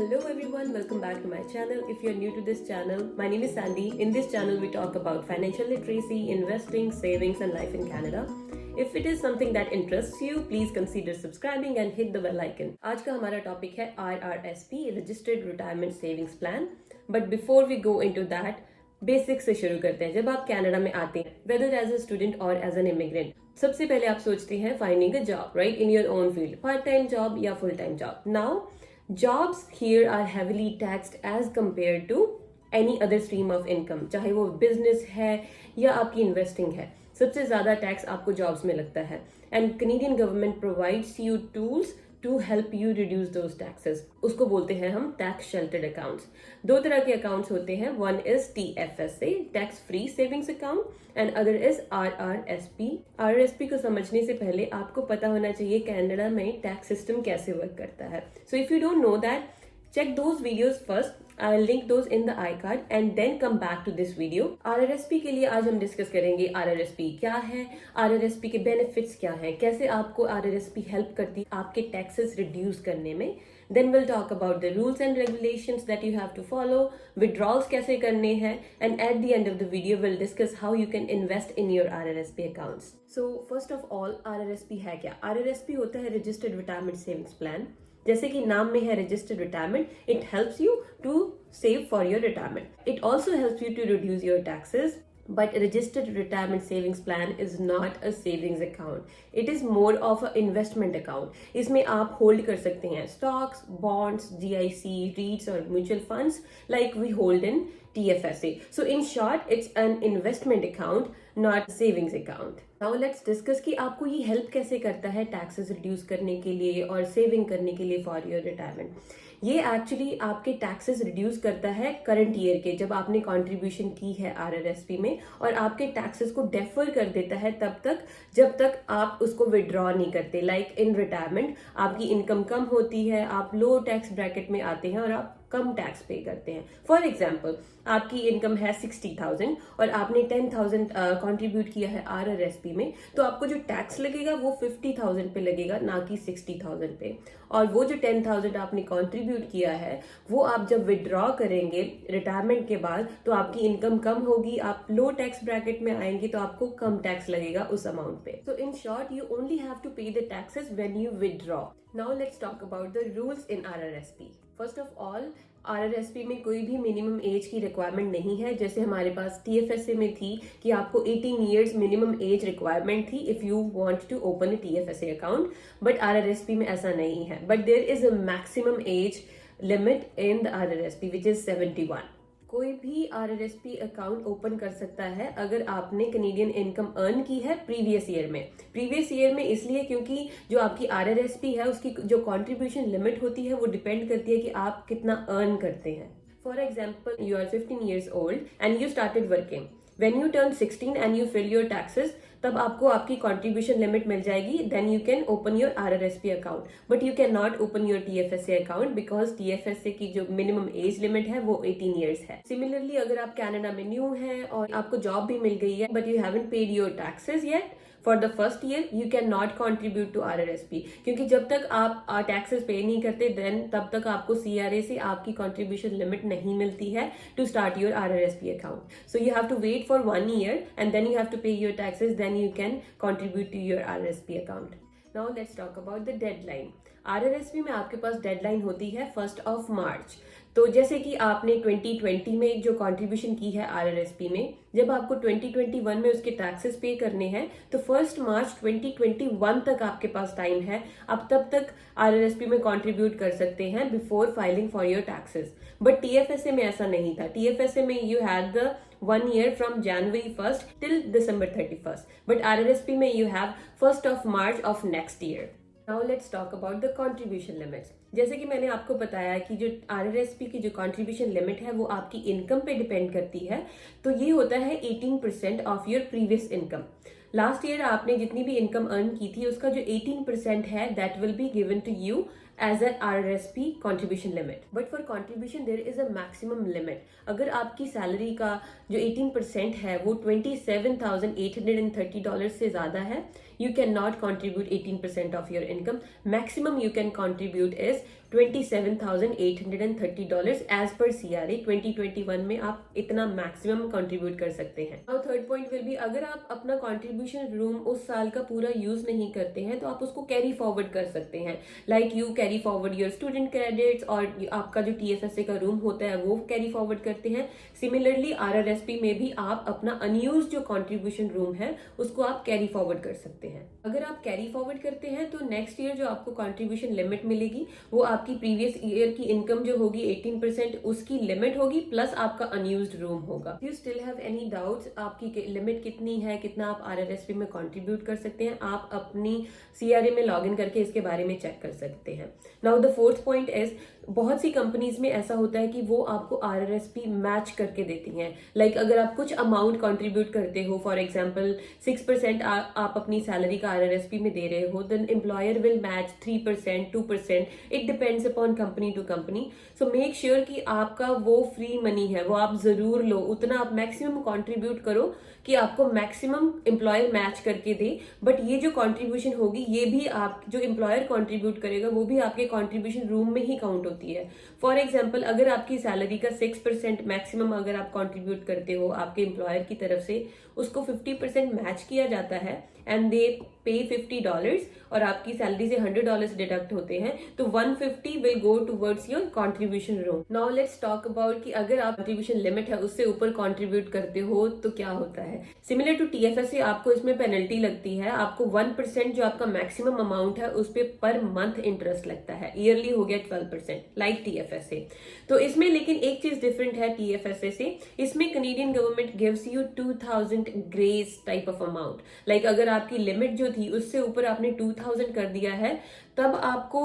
Hello everyone, welcome back to my channel. If you're new to this channel, my name is Sandy. In this channel we talk about financial literacy, investing, savings and life in Canada. If it is something that interests you, please consider subscribing and hit the bell icon. आज का हमारा topic है RRSP, Registered Retirement Savings Plan. But before we go into that, basic से शुरू करते हैं. जब आप कनाडा में आते हैं, वेदर एज अ स्टूडेंट और एज एन इमिग्रेंट, सबसे पहले आप सोचते हैं finding a job, right, in your own field, part time job या full time job. Now jobs here are heavily taxed as compared to any other stream of income, चाहे वो business है या आपकी इन्वेस्टिंग है. सबसे ज्यादा टैक्स आपको जॉब्स में लगता है. And Canadian government provides you tools to help you reduce those taxes. उसको बोलते हैं हम टैक्स शेल्टर्ड अकाउंट्स. दो तरह के अकाउंट्स होते हैं. One is TFSA, tax free savings account, and other is RRSP. RRSP को समझने से पहले आपको पता होना चाहिए कनाडा में टैक्स सिस्टम कैसे वर्क करता है. So if you don't know that, check those videos first. I'll link those in the iCard and then come back to this video. RRSP के लिए आज हम डिस्कस करेंगे RRSP क्या है, RRSP के बेनिफिट्स क्या हैं, कैसे आपको RRSP हेल्प करती है आपके टैक्सेस रिड्यूस करने में. Then we'll talk about the rules and regulations that you have to follow, withdrawals कैसे करने हैं, and at the end of the video we'll discuss how you can invest in your RRSP accounts. So first of all, RRSP है क्या? RRSP होता है Registered Retirement Savings Plan. जैसे कि नाम में है registered retirement, it helps you to save for your retirement. It also helps you to reduce your taxes. But registered retirement savings plan is not a savings account. It is more of a investment account. इसमें आप hold कर सकते हैं stocks, bonds, GIC, REITs और mutual funds like we hold in TFSA. So in short, it's an investment account, not savings account. Now let's discuss कि आपको ये help कैसे करता है टैक्सेस रिड्यूस करने के लिए और सेविंग करने के लिए फॉर योर रिटायरमेंट. ये एक्चुअली आपके टैक्सेस रिड्यूस करता है करंट ईयर के, जब आपने कंट्रीब्यूशन की है RRSP में, और आपके टैक्सेस को डेफर कर देता है तब तक जब तक आप उसको विड्रॉ नहीं करते. लाइक इन रिटायरमेंट आपकी इनकम कम होती है, आप लो टैक्स ब्रैकेट में आते हैं और आप कम टैक्स पे करते हैं. फॉर एग्जाम्पल, आपकी इनकम है 60,000 और आपने 10,000 कंट्रीब्यूट किया है RRSP में, तो आपको जो टैक्स लगेगा वो 50,000 पे लगेगा, ना कि 60,000 पे. और वो जो 10,000 आपने कंट्रीब्यूट किया है वो आप जब विड्रॉ करेंगे रिटायरमेंट के बाद, तो आपकी इनकम कम होगी, आप लो टैक्स ब्रैकेट में आएंगे, तो आपको कम टैक्स लगेगा उस अमाउंट पे. So in short, you only have to pay the taxes when you withdraw. Now let's talk about the rules in RRSP. First of all, RRSP में कोई भी मिनिमम एज की रिक्वायरमेंट नहीं है, जैसे हमारे पास TFSA में थी कि आपको 18 ईयर्स मिनिमम एज रिक्वायरमेंट थी if you want to open a TFSA account. But RRSP में ऐसा नहीं है. But there is a maximum age limit in the RRSP which is 71. कोई भी RRSP अकाउंट ओपन कर सकता है अगर आपने कनेडियन इनकम अर्न की है प्रीवियस ईयर में. प्रीवियस ईयर में इसलिए क्योंकि जो आपकी RRSP है उसकी जो कंट्रीब्यूशन लिमिट होती है वो डिपेंड करती है कि आप कितना अर्न करते हैं. For example, you are 15 years old and you started working. When you turn 16 and you fill your taxes, तब आपको आपकी contribution limit मिल जाएगी. Then you can open your RRSP account. But you cannot open your TFSA account because TFSA की जो minimum age limit है वो 18 years है. Similarly, अगर आप कनाडा में न्यू हैं और आपको जॉब भी मिल गई है but you haven't paid your taxes yet, for the first year you cannot contribute to RRSP, क्योंकि जब तक आप टैक्सेस पे नहीं करते then तब तक आपको CRA से आपकी contribution limit नहीं मिलती है to start your RRSP account. So you have to wait for 1 year and then you have to pay your taxes, then you can contribute to your RRSP account. Now let's talk about the deadline. RRSP में आपके पास deadline होती है 1st of March. तो जैसे कि आपने 2020 में जो कंट्रीब्यूशन की है RRSP में, जब आपको 2021 में उसके टैक्सेस पे करने हैं तो 1 मार्च 2021 तक आपके पास टाइम है. आप तब तक RRSP में कंट्रीब्यूट कर सकते हैं before filing for your taxes. But TFSA में ऐसा नहीं था. TFSA में you had the 1 year from January 1st till December 31st. But RRSP में you have 1st of March of next year. Now let's talk about the contribution limits. जैसे कि मैंने आपको बताया कि जो RRSP की जो contribution limit है वो आपकी इनकम पे डिपेंड करती है. तो ये होता है 18% of your previous income. Last year आपने जितनी भी इनकम अर्न की थी उसका जो 18% है that will be given to you as an RRSP contribution limit. But for contribution there is a maximum limit. अगर आपकी सैलरी का जो 18% है वो $27,830 से ज़्यादा है you cannot contribute 18% of your income. Maximum you can contribute is $27,830 as per CRA 2021 में आप इतना मैक्सिमम कंट्रीब्यूट कर सकते हैं. Now third point will be, अगर आप अपना कंट्रीब्यूशन रूम उस साल का पूरा यूज नहीं करते हैं तो आप उसको कैरी फॉरवर्ड कर सकते हैं. Like you carry forward your student credits, और आपका जो TFSA का रूम होता है वो कैरी फॉरवर्ड करते हैं. सिमिलरली RRSP में भी आप अपना अनयूज जो कंट्रीब्यूशन रूम है उसको आप कैरी फॉरवर्ड कर सकते हैं. अगर आप कैरी फॉरवर्ड करते हैं तो नेक्स्ट ईयर जो आपको कंट्रीब्यूशन लिमिट मिलेगी वो आपकी प्रीवियस ईयर की इनकम जो होगी 18% उसकी लिमिट होगी, प्लस आपका अनयूज्ड रूम होगा. You still have any doubts, आपकी लिमिट कितनी है, कितना आप RRSP में कंट्रीब्यूट कर सकते हैं, आप अपनी CRA में लॉग इन करके इसके बारे में चेक कर सकते हैं. Now the fourth point is, बहुत सी कंपनीज में ऐसा होता है कि वो आपको RRSP मैच करके देती हैं. लाइक अगर आप कुछ अमाउंट कंट्रीब्यूट करते हो, फॉर एग्जांपल 6% आप अपनी सैलरी का RRSP में दे रहे हो, then employer will match 3%, 2%. It depends upon company to company. So make sure कि आपका वो फ्री मनी है वो आप जरूर लो, उतना आप मैक्सिमम कंट्रीब्यूट करो कि आपको मैक्सिमम एम्प्लॉयर मैच करके दे. बट ये जो कंट्रीब्यूशन होगी ये भी आप जो एम्प्लॉयर कंट्रीब्यूट करेगा वो भी आपके कंट्रीब्यूशन रूम में ही काउंट होती है. फॉर एग्जांपल अगर आपकी सैलरी का 6% मैक्सिमम अगर आप कंट्रीब्यूट करते हो आपके एम्प्लॉयर की तरफ से, उसको 50% मैच किया जाता है एंड दे पे $50 और आपकी सैलरी से $100 डिडक्ट होते हैं, तो 150 will go towards your contribution room. Now let's talk about कि अगर आप कंट्रीब्यूशन लिमिट है उससे ऊपर कंट्रीब्यूट करते हो तो क्या होता है. सिमिलर टू TFSA आपको इसमें पेनल्टी लगती है. आपको 1% जो आपका मैक्सिमम अमाउंट है उस पर पर मंथ इंटरेस्ट लगता है. ईयरली हो गया 12% लाइक TFSA. तो इसमें लेकिन एक चीज डिफरेंट है TFSA से, इसमें Canadian government gives you 2000 grace type of amount. Like अगर आपकी लिमिट जो थी उससे ऊपर आपने 2000 कर दिया है तब आपको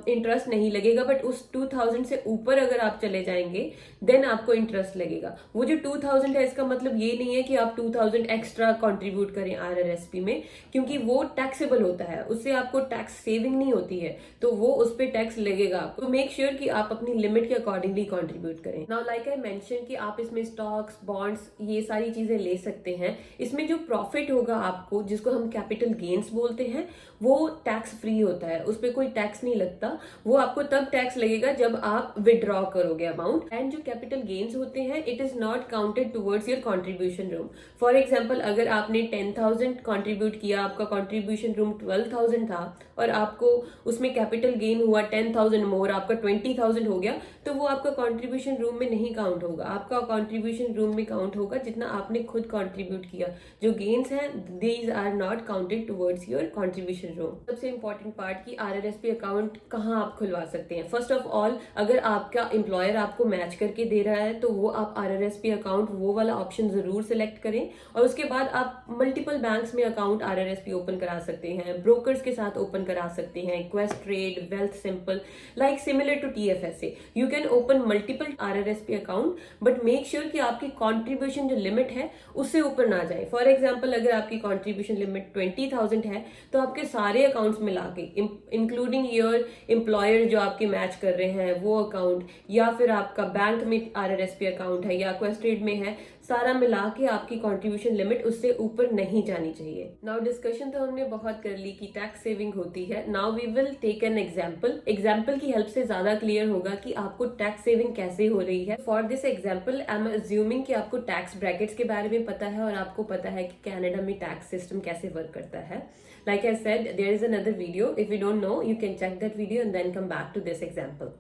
इंटरेस्ट नहीं लगेगा, बट उस 2000 से ऊपर अगर आप चले जाएंगे देन आपको इंटरेस्ट लगेगा. वो जो 2000 है इसका मतलब ये नहीं है कि आप 2000 एक्स्ट्रा कंट्रीब्यूट करें RRSP में, क्योंकि वो टैक्सेबल होता है, उससे आपको टैक्स सेविंग नहीं होती है, तो वो उस पर टैक्स लगेगा. तो मेक श्योर कि आप अपनी लिमिट के अकॉर्डिंगली कंट्रीब्यूट करें. नाउ लाइक आई मेंशन कि आप इसमें स्टॉक्स, बॉन्ड्स, ये सारी चीजें ले सकते हैं. इसमें जो प्रॉफिट होगा आपको, जिसको हम कैपिटल गेन्स बोलते हैं, वो टैक्स फ्री होता है, उस पर कोई टैक्स नहीं लगता. वो आपको तब टैक्स लगेगा जब आप विड्रॉ करोगे अमाउंट. एंड जो कैपिटल गेन्स होते हैं it is not counted towards your contribution room. For example अगर आपने 10,000 कंट्रीब्यूट किया, आपका कंट्रीब्यूशन रूम 12,000 था और आपको उसमें कैपिटल गेन हुआ 10,000 मोर, आपका 20,000 हो गया, तो वो आपका कंट्रीब्यूशन रूम में नहीं काउंट होगा. आपका कंट्रीब्यूशन रूम में काउंट होगा जितना आपने खुद कंट्रीब्यूट किया. जो गेन्स हैं these are not counted towards your contribution room. सबसे इंपॉर्टेंट पार्ट की RRSP अकाउंट कहाँ आप खुलवा सकते हैं. फर्स्ट ऑफ ऑल अगर आपका एम्प्लॉयर आपको मैच करके दे रहा है तो वो आप RRSP अकाउंट वो वाला ऑप्शन जरूर सिलेक्ट करें, और उसके बाद आप मल्टीपल बैंक्स में अकाउंट RRSP ओपन करा सकते हैं, ब्रोकर्स के साथ ओपन करा सकते हैं, Questrade, Wealthsimple, like similar to TFSA. You can open multiple RRSP account, but make sure कि आपकी कॉन्ट्रीब्यूशन जो लिमिट है उससे ऊपर ना जाए. फॉर एग्जाम्पल अगर आपकी कॉन्ट्रीब्यूशन लिमिट 20,000 है तो आपके सारे अकाउंट्स मिला के इंक्लूडिंग योर एम्प्लॉयर जो आपके मैच कर रहे हैं वो अकाउंट, या फिर आपका बैंक में RRSP अकाउंट है या क्वेस्ट ट्रेड में है, सारा मिला के आपकी कंट्रीब्यूशन लिमिट उससे ऊपर नहीं जानी चाहिए. नाउ डिस्कशन तो हमने बहुत कर ली कि टैक्स सेविंग होती है. Now we will take an example. Example की हेल्प से ज्यादा क्लियर होगा कि आपको टैक्स सेविंग कैसे हो रही है. For this example I am assuming कि आपको टैक्स ब्रैकेट्स के बारे में पता है और आपको पता है कि कनाडा में टैक्स सिस्टम कैसे वर्क करता है. Like I said, there is another video. If you don't know, you can check that video and then come back to this example.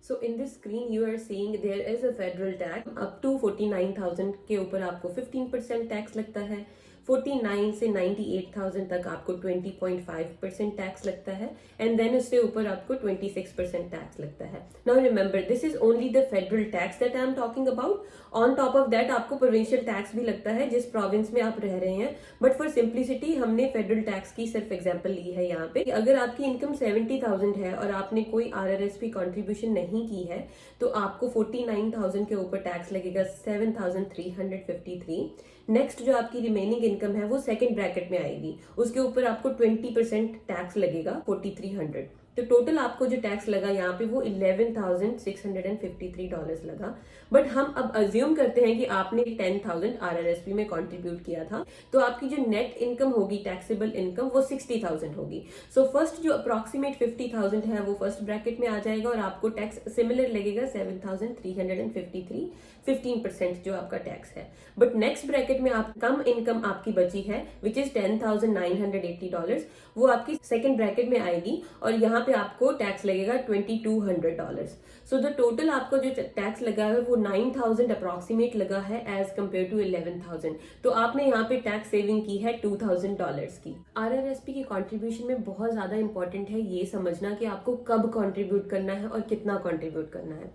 So in this screen you are seeing there is a federal tax up to 49,000 के ऊपर आपको 15% tax लगता है. 49 से 98,000 तक आपको 20.5% tax लगता है, एंड देन उससे ऊपर आपको 26% टैक्स लगता है. Now remember this is only the federal tax that I am talking about. On top of that आपको प्रोविंशियल टैक्स भी लगता है जिस प्रोविंस में आप रह रहे हैं, बट फॉर सिंप्लिसिटी हमने फेडरल टैक्स की सिर्फ एग्जाम्पल ली है यहाँ पे. अगर आपकी इनकम 70,000 है और आपने कोई RRSP कंट्रीब्यूशन नहीं की है तो आपको 49,000 के ऊपर टैक्स लगेगा 7,353. नेक्स्ट जो आपकी रिमेनिंग इनकम है वो सेकंड ब्रैकेट में आएगी, उसके ऊपर आपको 20% टैक्स लगेगा 4,300. तो टोटल आपको जो टैक्स लगा यहाँ पे वो $11,653 लगा। बट हम अब अज्यूम करते हैं कि आपने 10,000 RRSP में कंट्रीब्यूट किया था, तो आपकी जो नेट इनकम होगी, टैक्सेबल इनकम, वो 60,000 होगी। सो फर्स्ट जो अप्रॉक्सीमेट 50,000 है वो फर्स्ट ब्रैकेट में आ जाएगा और आपको टैक्स सिमिलर लगेगा 7,353, 15% जो आपका टैक्स है। बट नेक्स्ट ब्रैकेट में आप कम इनकम आपकी बची है विच इज $10,980, वो आपकी सेकेंड ब्रैकेट में आएगी और यहाँ पे आपको टैक्स लगेगा $2,200। सो द टोटल आपको जो टैक्स लगा है वो 9,000 अप्रॉक्सीमेट लगा है एज कम्पेयर टू 11,000। तो आपने यहाँ पे टैक्स सेविंग की है $2,000 की। RRSP की कॉन्ट्रीब्यूशन में बहुत ज्यादा इंपॉर्टेंट है ये समझना कि आपको कब कॉन्ट्रीब्यूट करना है और कितना कॉन्ट्रीब्यूट करना है।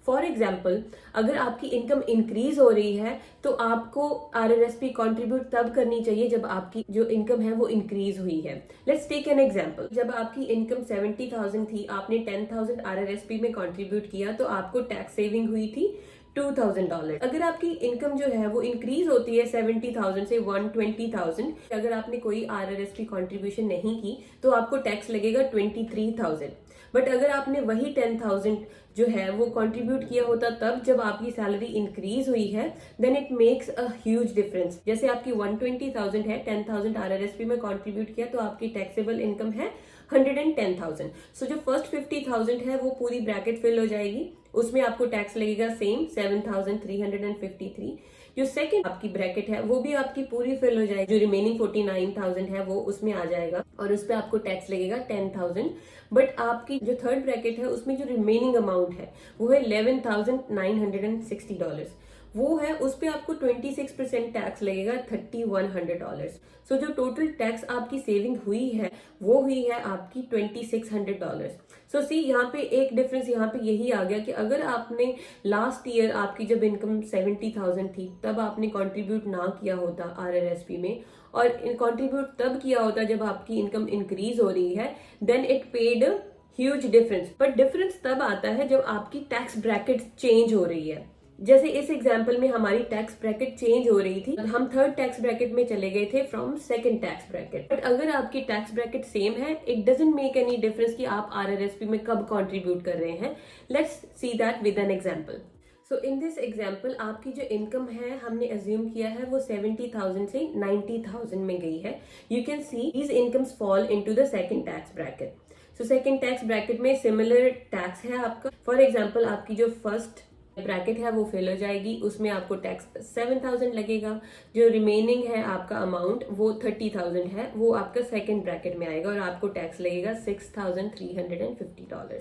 फॉर एग्जाम्पल, अगर आपकी इनकम इंक्रीज हो रही है तो आपको RRSP कंट्रीब्यूट तब करनी चाहिए जब आपकी जो इनकम है वो इंक्रीज हुई है। लेट्स टेक एन एग्जाम्पल, जब आपकी इनकम 70,000 थी, आपने 10,000 RRSP में कंट्रीब्यूट किया तो आपको टैक्स सेविंग हुई थी $2,000। अगर आपकी इनकम जो है वो इंक्रीज होती है 70,000 से 120,000, अगर आपने कोई RRSP कंट्रीब्यूशन नहीं की तो आपको टैक्स लगेगा 23,000। बट अगर आपने वही 10,000 जो है वो कंट्रीब्यूट किया होता तब जब आपकी सैलरी इंक्रीज हुई है, then it makes a huge difference. जैसे आपकी 120,000 है, 10,000 RRSP में कंट्रीब्यूट किया तो आपकी टैक्सेबल इनकम है 110,000। सो जो फर्स्ट 50,000 है वो पूरी ब्रैकेट फिल हो जाएगी, उसमें आपको टैक्स लगेगा सेम 7,353। जो सेकंड आपकी ब्रैकेट है वो भी आपकी पूरी फिल हो जाएगी, जो रिमेनिंग 49,000 है वो उसमें आ जाएगा और उस पर आपको टैक्स लगेगा 10,000। बट आपकी जो थर्ड ब्रैकेट है उसमें जो रिमेनिंग अमाउंट है वो है $11,960, वो है उस पे आपको 26% टैक्स लगेगा $3,100। सो जो टोटल टैक्स आपकी सेविंग हुई है वो हुई है आपकी $2,600। सो सी यहाँ पे एक डिफरेंस यहाँ पे यही आ गया कि अगर आपने लास्ट ईयर आपकी जब इनकम 70,000 थी तब आपने कंट्रीब्यूट ना किया होता RRSP में, और कंट्रीब्यूट तब किया होता जब आपकी इनकम इंक्रीज हो रही है, then it paid huge difference. But difference तब आता है जब आपकी टैक्स ब्रैकेट चेंज हो रही है। जैसे इस एग्जाम्पल में हमारी टैक्स ब्रैकेट चेंज हो रही थी, हम थर्ड टैक्स ब्रैकेट में चले गए थे from second tax bracket. But अगर आपकी टैक्स ब्रैकेट सेम है, it doesn't make any difference कि आप RRSP में कब कंट्रीब्यूट कर रहे हैं। Let's see that with an example. So in this example आपकी जो इनकम है हमने अज्यूम किया है वो 70,000 से 90,000 में गई है। You can see these incomes fall into the second tax bracket. So second tax bracket में सिमिलर टैक्स है आपका। फॉर एग्जाम्पल, आपकी जो फर्स्ट ब्रैकेट है वो फिल हो जाएगी, उसमें आपको टैक्स 7,000 लगेगा। जो रिमेनिंग है आपका अमाउंट वो 30,000 है, वो आपका सेकंड ब्रैकेट में आएगा और आपको टैक्स लगेगा $6,350।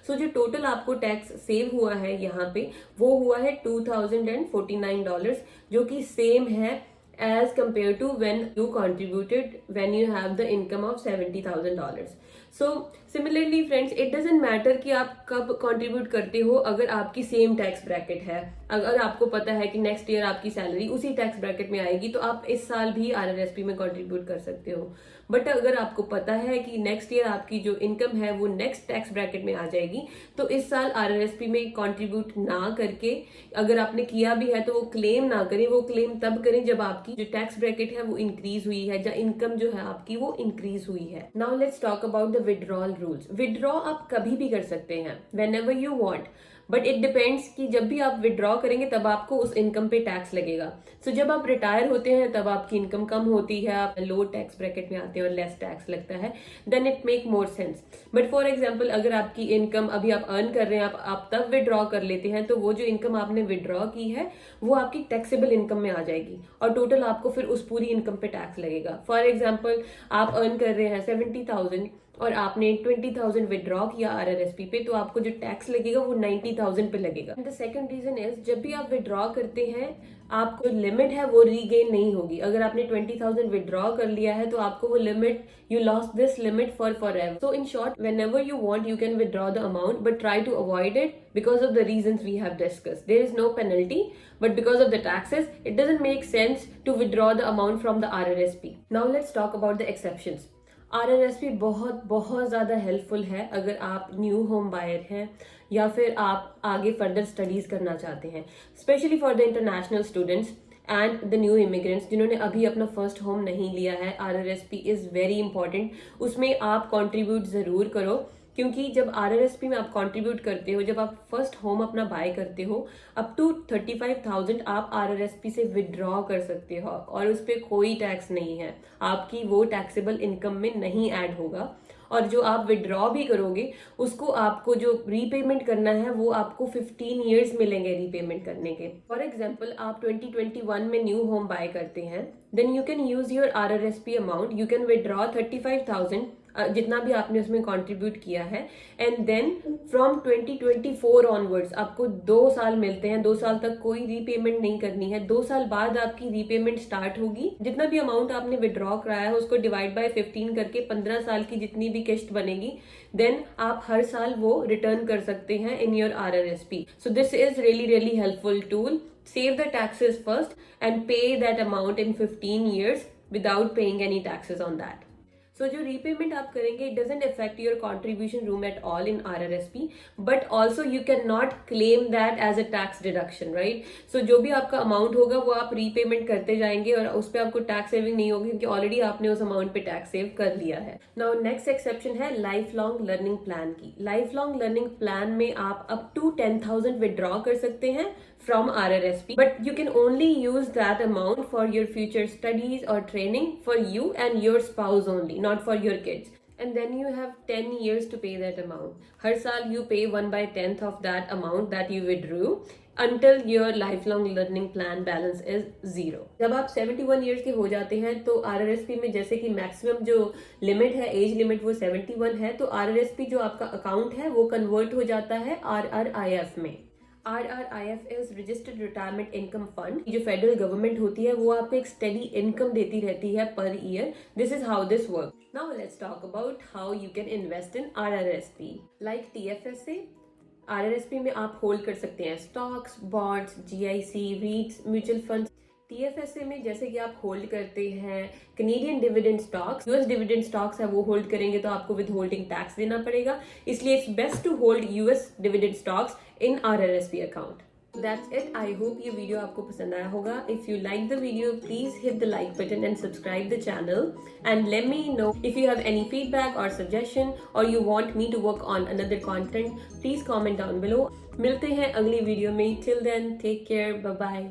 सो जो टोटल आपको टैक्स सेव हुआ है यहाँ पे वो हुआ है $2,049, जो कि सेम है as compared to when you contributed when you have the income of $70,000. So similarly friends, it doesn't matter कि आप कब contribute करते हो, अगर आपकी सेम टैक्स ब्रैकेट है, अगर आपको पता है कि नेक्स्ट ईयर आपकी सैलरी उसी टैक्स ब्रैकेट में आएगी तो आप इस साल भी RRSP में कंट्रीब्यूट कर सकते हो। बट अगर आपको पता है कि नेक्स्ट ईयर आपकी जो इनकम है वो नेक्स्ट टैक्स ब्रैकेट में आ जाएगी तो इस साल RRSP में कंट्रीब्यूट ना करके, अगर आपने किया भी है तो वो क्लेम ना करें, वो क्लेम तब करें जब आपकी जो टैक्स ब्रैकेट है वो इंक्रीज हुई है, जब इनकम जो है आपकी वो इंक्रीज हुई है। Now let's talk about the withdrawal rules. Withdraw आप कभी भी कर सकते हैं, whenever you want, but it depends कि जब भी आप विड्रॉ करेंगे तब आपको उस इनकम पे टैक्स लगेगा। सो जब आप रिटायर होते हैं तब आपकी इनकम कम होती है, आप लो टैक्स ब्रैकेट में आते हैं और लेस टैक्स लगता है, then it make more sense. But for example, अगर आपकी इनकम अभी आप अर्न कर रहे हैं, आप तब विड्रॉ कर लेते हैं तो वो जो इनकम आपने विड्रॉ की है वो आपकी टैक्सेबल इनकम में आ जाएगी और टोटल आपको फिर उस पूरी इनकम पे टैक्स लगेगा। फॉर एग्जाम्पल, आप अर्न कर रहे हैं 70,000 और आपने 20,000 विड्रॉ किया RRSP पे, तो आपको जो टैक्स लगेगा वो 90,000 पे लगेगा। द सेकंड रीजन इज, जब भी आप विड्रॉ करते हैं आपको लिमिट है वो रीगेन नहीं होगी। अगर आपने 20,000 विड्रॉ कर लिया है तो आपको वो limit, you lost this limit forever. So in short, whenever you want you can withdraw the amount, but try to avoid it because of the reasons we have discussed. There is no penalty, but because of the taxes it doesn't make sense to withdraw the amount from the RRSP. Now let's talk about the exceptions. RRSP बहुत ज़्यादा helpful है अगर आप new home buyer हैं या फिर आप आगे फर्दर स्टडीज करना चाहते हैं, specially for the international students and the new immigrants जिन्होंने अभी अपना फर्स्ट होम नहीं लिया है। RRSP इज वेरी इंपॉर्टेंट, उसमें आप कंट्रीब्यूट जरूर करो क्योंकि जब RRSP में आप कंट्रीब्यूट करते हो, जब आप फर्स्ट होम अपना बाय करते हो, अप टू 35,000 आप RRSP से विड्रॉ कर सकते हो और उस पर कोई टैक्स नहीं है, आपकी वो टैक्सेबल इनकम में नहीं ऐड होगा। और जो आप विड्रॉ भी करोगे उसको आपको जो रीपेमेंट करना है वो आपको 15 ईयर्स मिलेंगे रीपेमेंट करने के। फॉर एग्जाम्पल आप 2021 में न्यू होम बाय करते हैं, then you can use your RRSP amount, you can withdraw 35,000 जितना भी आपने उसमें कंट्रीब्यूट किया है, एंड देन फ्रॉम 2024 ऑनवर्ड्स आपको 2 साल मिलते हैं। 2 साल तक कोई रीपेमेंट नहीं करनी है। 2 साल बाद आपकी रीपेमेंट स्टार्ट होगी। जितना भी अमाउंट आपने विड्रॉ कराया है उसको डिवाइड बाय 15 करके 15 साल की जितनी भी किस्त बनेगी, देन आप हर साल वो रिटर्न कर सकते हैं in your RRSP। So this is really helpful tool. Save the taxes first and pay that amount in 15 years without paying any taxes on that. So जो रीपेमेंट आप करेंगे, it doesn't affect your contribution room at all in RRSP, but also you cannot claim that as a tax deduction, right? So जो भी आपका amount होगा वो आप repayment करते जाएंगे और उस पर आपको टैक्स सेविंग नहीं होगी क्योंकि ऑलरेडी आपने उस अमाउंट पे टैक्स सेव कर लिया है। नाउ नेक्स्ट एक्सेप्शन है लाइफ लॉन्ग लर्निंग प्लान की। लाइफ लॉन्ग लर्निंग प्लान में आप अप टू 10,000 विड्रॉ कर सकते हैं from RRSP, but you can only use that amount for your future studies or training for you and your spouse only, not for your kids. And then you have 10 years to pay that amount. हर साल you pay 1/10 of that amount that you withdrew until your lifelong learning plan balance is 0. जब आप 71 years के हो जाते हैं तो RRSP में जैसे कि मैक्सिमम जो लिमिट है, एज लिमिट, वो 71 है, तो RRSP जो आपका अकाउंट है वो कन्वर्ट हो जाता है RRIF में। RRIF is registered retirement income fund. जो फेडरल गवर्नमेंट होती है वो आपको एक स्टेडी इनकम देती रहती है per year. This is how this work. Now let's talk about how you can invest in RRSP। Like TFSA, RRSP में आप होल्ड कर सकते हैं stocks, bonds, GIC, REITs, mutual funds. TFSA में जैसे कि आप होल्ड करते हैं Canadian dividend stocks, US dividend stocks है, वो होल्ड करेंगे तो आपको विद होल्डिंग टैक्स देना पड़ेगा, इसलिए it's best to hold US dividend stocks in RRSP account. That's it. I hope ये वीडियो आपको पसंद आया होगा। If you like the video, please hit the like button and subscribe the channel. And let me know if you have any feedback or suggestion or you want me to work on another content. Please comment down below. मिलते हैं अगली video में। Till then, take care. Bye bye.